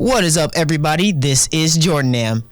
What is up, everybody? This is JordonAM.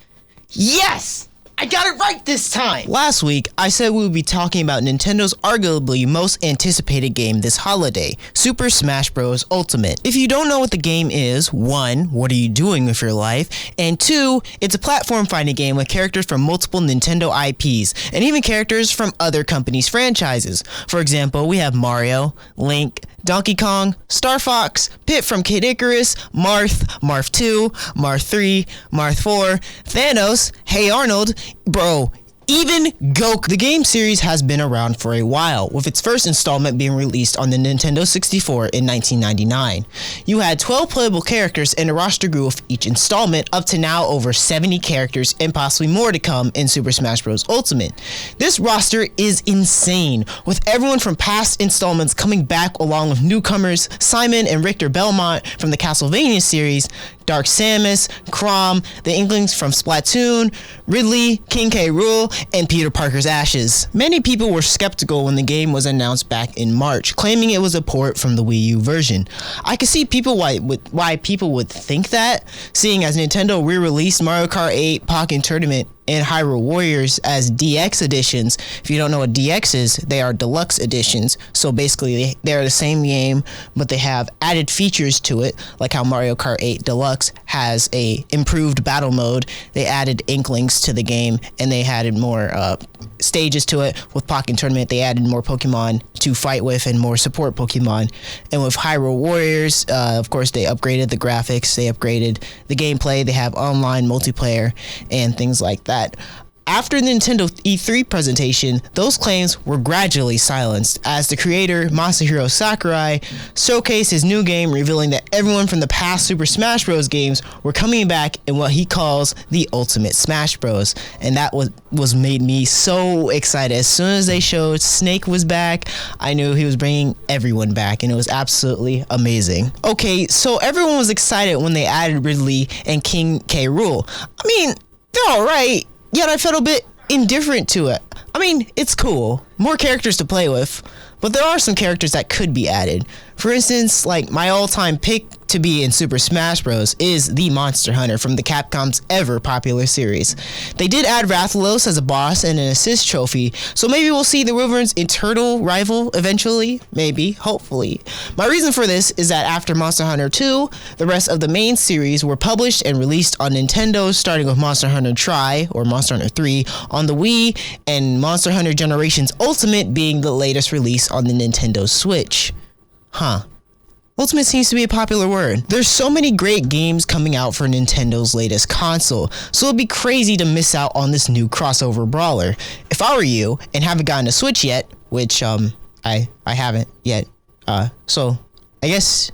Yes! I got it right this time! Last week, I said we would be talking about Nintendo's arguably most anticipated game this holiday, Super Smash Bros. Ultimate. If you don't know what the game is, 1, what are you doing with your life? And 2, it's a platform fighting game with characters from multiple Nintendo IPs, and even characters from other companies' franchises. For example, we have Mario, Link, Donkey Kong, Star Fox, Pit from Kid Icarus, Marth, Marth 2, Marth 3, Marth 4, Thanos, Hey Arnold, bro, even Goku. The game series has been around for a while, with its first installment being released on the Nintendo 64 in 1999. You had 12 playable characters, and the roster grew with each installment up to now over 70 characters and possibly more to come in Super Smash Bros. Ultimate. This roster is insane, with everyone from past installments coming back along with newcomers Simon and Richter Belmont from the Castlevania series, Dark Samus, Chrom, the Inklings from Splatoon, Ridley, King K. Rool, and Peter Parker's Ashes. Many people were skeptical when the game was announced back in March, claiming it was a port from the Wii U version. I could see why people would think that, seeing as Nintendo re-released Mario Kart 8 Pokken Tournament and Hyrule Warriors as DX editions. If you don't know what DX is, they are deluxe editions. So basically, they're the same game, but they have added features to it, like how Mario Kart 8 Deluxe has a improved battle mode. They added Inklings to the game, and they added more stages to it. With Pokken Tournament, they added more Pokemon to fight with and more support Pokemon. And with Hyrule Warriors, of course, they upgraded the graphics, they upgraded the gameplay, they have online multiplayer and things like that. After the Nintendo E3 presentation, those claims were gradually silenced as the creator, Masahiro Sakurai, showcased his new game, revealing that everyone from the past Super Smash Bros. Games were coming back in what he calls the Ultimate Smash Bros. And that was made me so excited. As soon as they showed Snake was back, I knew he was bringing everyone back, and it was absolutely amazing. Okay, so everyone was excited when they added Ridley and King K. Rool. I mean, they're alright. Yet I felt a bit indifferent to it. I mean, it's cool. More characters to play with. But there are some characters that could be added. For instance, like my all-time pick to be in Super Smash Bros. Is the Monster Hunter from the Capcom's ever popular series. They did add Rathalos as a boss and an assist trophy, so maybe we'll see the Wyvern's eternal rival eventually. Maybe, hopefully. My reason for this is that after Monster Hunter 2, the rest of the main series were published and released on Nintendo, starting with Monster Hunter Tri, or Monster Hunter 3, on the Wii, and Monster Hunter Generations Ultimate being the latest release on the Nintendo Switch. Ultimate seems to be a popular word. There's so many great games coming out for Nintendo's latest console, so it'd be crazy to miss out on this new crossover brawler. If I were you and haven't gotten a Switch yet, which I haven't yet, so I guess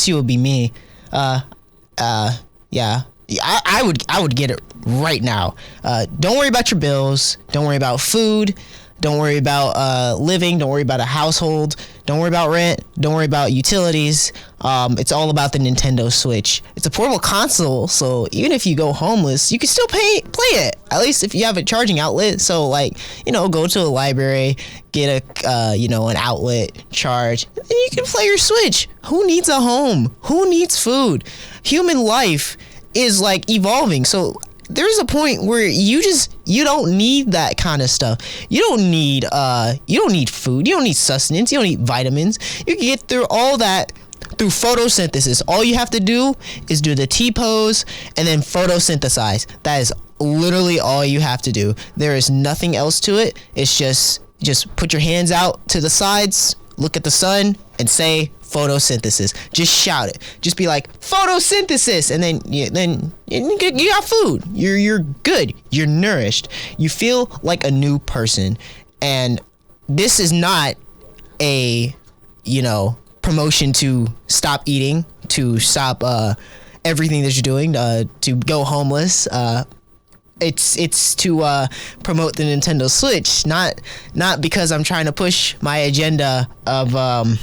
you would be me. Yeah. I would get it right now. Don't worry about your bills. Don't worry about food. Don't worry about living. Don't worry about a household. Don't worry about rent. Don't worry about utilities. It's all about the Nintendo Switch. It's a portable console, so even if you go homeless, you can still play it. At least if you have a charging outlet. So, go to a library, get an outlet, charge, and you can play your Switch. Who needs a home? Who needs food? Human life is evolving. So there's a point where you don't need that kind of stuff. You don't need food. You don't need sustenance. You don't need vitamins. You can get through all that through photosynthesis. All you have to do is do the T-pose and then photosynthesize. That is literally all you have to do. There is nothing else to it. It's just put your hands out to the sides, look at the sun, and say photosynthesis. Just shout it. Just be like, photosynthesis, and then you got food. You're good. You're nourished. You feel like a new person. And this is not a promotion to stop eating, to stop everything that you're doing, to go homeless. It's to promote the Nintendo Switch, not because I'm trying to push my agenda of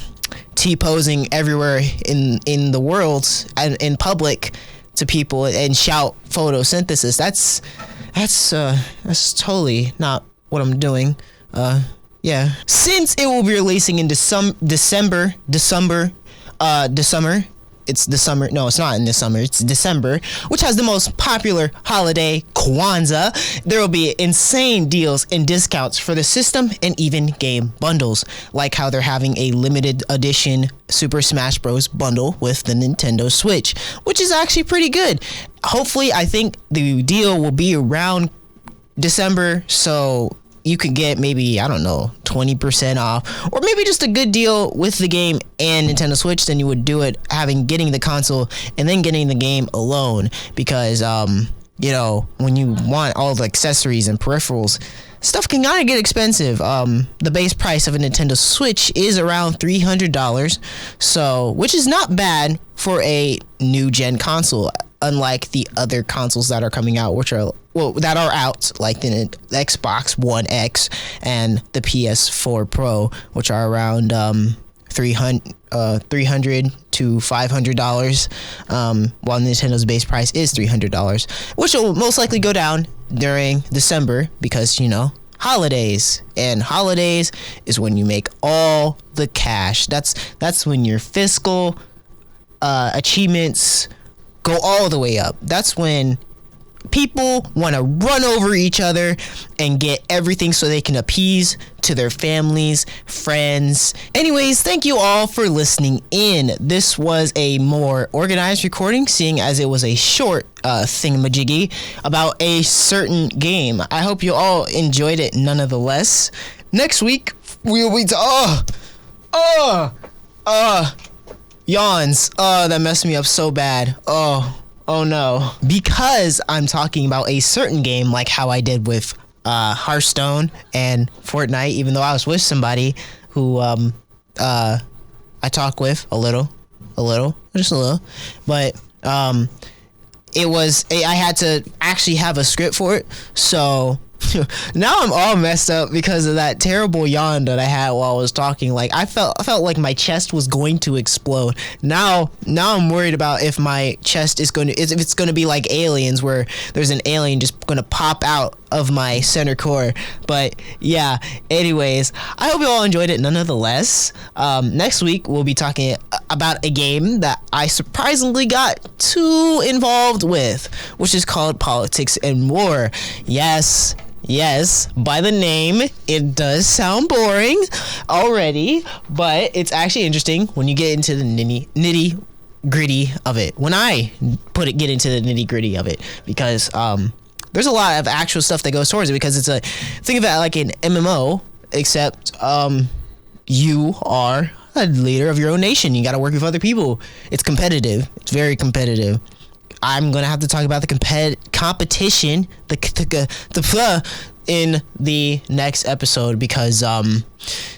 T-posing everywhere in the world and in public to people and shout photosynthesis. That's totally not what I'm doing. Yeah. Since it will be releasing in December, it's the summer. No, it's not in the summer. It's December, which has the most popular holiday, Kwanzaa. There will be insane deals and discounts for the system and even game bundles, like how they're having a limited edition Super Smash Bros. Bundle with the Nintendo Switch, which is actually pretty good. Hopefully, I think the deal will be around December, so you could get maybe, I don't know, 20% off, or maybe just a good deal with the game and Nintendo Switch than you would do it getting the console and then getting the game alone, because you know, when you want all the accessories and peripherals, stuff can kind of get expensive. The base price of a Nintendo Switch is around $300, so which is not bad for a new gen console, unlike the other consoles that are coming out, which are out, like the Xbox One X and the PS4 Pro, which are around $300 to $500, while Nintendo's base price is $300, which will most likely go down during December because, you know, holidays, and holidays is when you make all the cash. That's when your fiscal achievements go all the way up. That's when people want to run over each other and get everything so they can appease to their families, friends. Anyways, thank you all for listening in. This was a more organized recording, seeing as it was a short thingamajiggy about a certain game. I hope you all enjoyed it nonetheless. Next week, we will be yawns. Oh, that messed me up so bad. Oh no. Because I'm talking about a certain game, like how I did with Hearthstone and Fortnite, even though I was with somebody who I talk with a little, just a little. But I had to actually have a script for it, so now I'm all messed up because of that terrible yawn that I had while I was talking. Like I felt like my chest was going to explode. Now I'm worried about if my chest if it's going to be like Aliens, where there's an alien just going to pop out of my center core. But yeah, anyways, I hope you all enjoyed it nonetheless. Next week we'll be talking about a game that I surprisingly got too involved with, which is called Politics and War. Yes, by the name, it does sound boring already, but it's actually interesting when you get into the nitty gritty of it. When I get into the nitty gritty of it, because there's a lot of actual stuff that goes towards it, because think of it like an MMO, except you are a leader of your own nation. You got to work with other people. It's competitive. It's very competitive. I'm gonna have to talk about the competition, in the next episode, because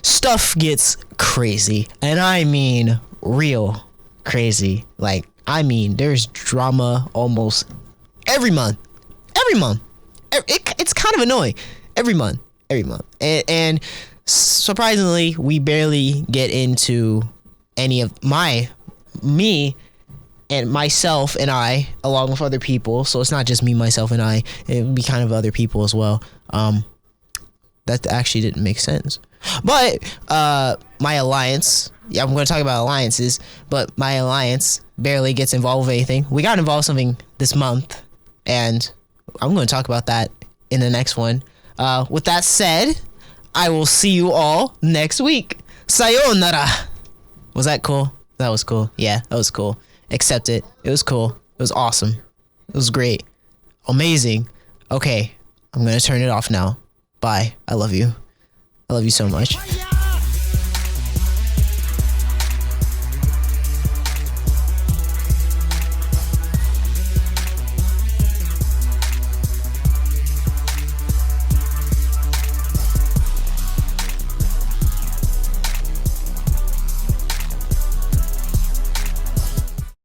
stuff gets crazy, and I mean real crazy. Like, I mean, there's drama almost every month. It's kind of annoying. Every month, and surprisingly, we barely get into any of me and myself and I, along with other people. So it's not just me, myself, and I. It would be kind of other people as well. That actually didn't make sense. But my alliance, I'm going to talk about alliances, but my alliance barely gets involved with anything. We got involved something this month, and I'm going to talk about that in the next one. With that said, I will see you all next week. Sayonara. Was that cool? That was cool. Yeah, that was cool. Accept it. It was cool. It was awesome. It was great. Amazing. Okay, I'm gonna turn it off now. Bye. I love you. I love you so much.